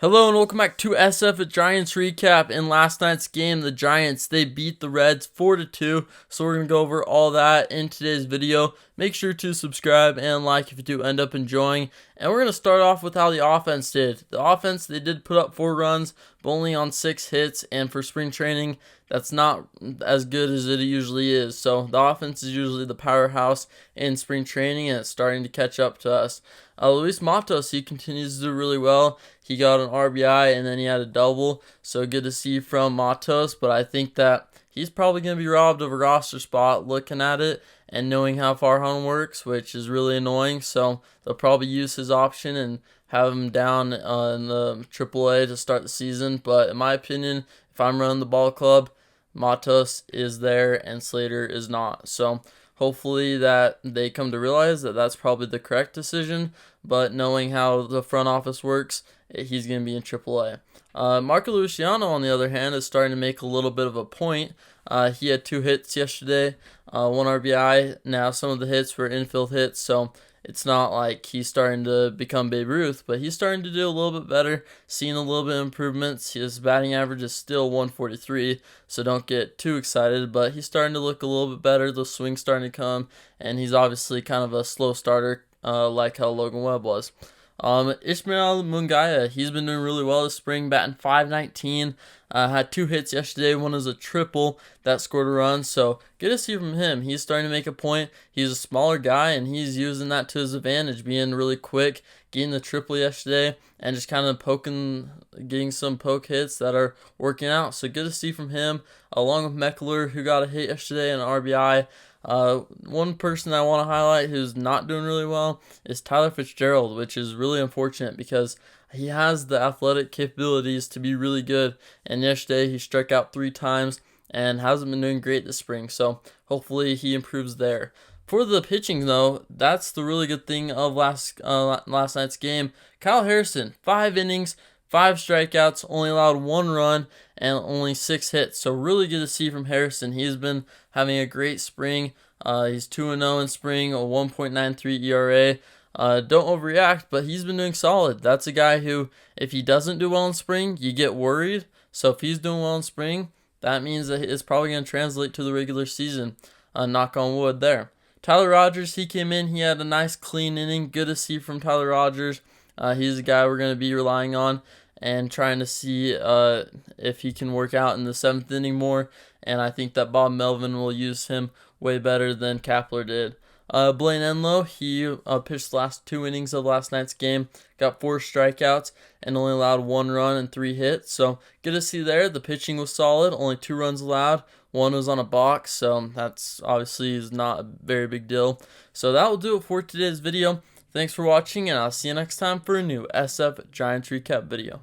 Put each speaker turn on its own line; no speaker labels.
Hello and welcome back to SF Giants recap. In last night's game, the Giants, they beat the Reds 4-2. So we're going to go over all that in today's video. Make sure to subscribe and like if you do end up enjoying. And we're going to start off with how the offense did. The offense, they did put up 4 runs, but only on 6 hits. And for spring training, that's not as good as it usually is. So the offense is usually the powerhouse in spring training, and it's starting to catch up to us. Luis Matos, he continues to do really well. He got an RBI and then he had a double, so good to see from Matos. But I think that he's probably going to be robbed of a roster spot looking at it and knowing how Farhan works, which is really annoying. So they'll probably use his option and have him down in the AAA to start the season. But in my opinion, if I'm running the ball club, Matos is there and Slater is not. So hopefully that they come to realize that that's probably the correct decision, but knowing how the front office works, he's going to be in AAA. Marco Luciano, on the other hand, is starting to make a little bit of a point. He had 2 hits yesterday, 1 RBI. Now some of the hits were infield hits, so it's not like he's starting to become Babe Ruth, but he's starting to do a little bit better, seeing a little bit of improvements. His batting average is still 143, so don't get too excited, but he's starting to look a little bit better. The swing's starting to come, and he's obviously kind of a slow starter like how Logan Webb was. Ishmael Mungaya, he's been doing really well this spring, batting .519, had 2 hits yesterday. One is a triple that scored a run, so good to see from him. He's starting to make a point. He's a smaller guy, and he's using that to his advantage, being really quick, getting the triple yesterday, and just kind of getting some poke hits that are working out. So good to see from him, along with Meckler, who got a hit yesterday and an RBI. One person I want to highlight who's not doing really well is Tyler Fitzgerald, which is really unfortunate because he has the athletic capabilities to be really good, and yesterday he struck out 3 times and hasn't been doing great this spring, so hopefully he improves there. For the pitching, though, that's the really good thing of last night's game. Kyle Harrison, 5 innings, 5 strikeouts, only allowed 1 run, and only 6 hits. So really good to see from Harrison. He's been having a great spring. He's 2-0 in spring, a 1.93 ERA. Don't overreact, but he's been doing solid. That's a guy who, if he doesn't do well in spring, you get worried. So if he's doing well in spring, that means that it's probably going to translate to the regular season. Knock on wood there. Tyler Rogers, he came in. He had a nice clean inning. Good to see from Tyler Rogers. He's a guy we're going to be relying on and trying to see if he can work out in the 7th inning more. And I think that Bob Melvin will use him way better than Kapler did. Blaine Enlow, he pitched the last 2 innings of last night's game, got 4 strikeouts, and only allowed 1 run and 3 hits. So good to see there. The pitching was solid, only 2 runs allowed. 1 was on a box, so that's obviously is not a very big deal. So that will do it for today's video. Thanks for watching, and I'll see you next time for a new SF Giants recap video.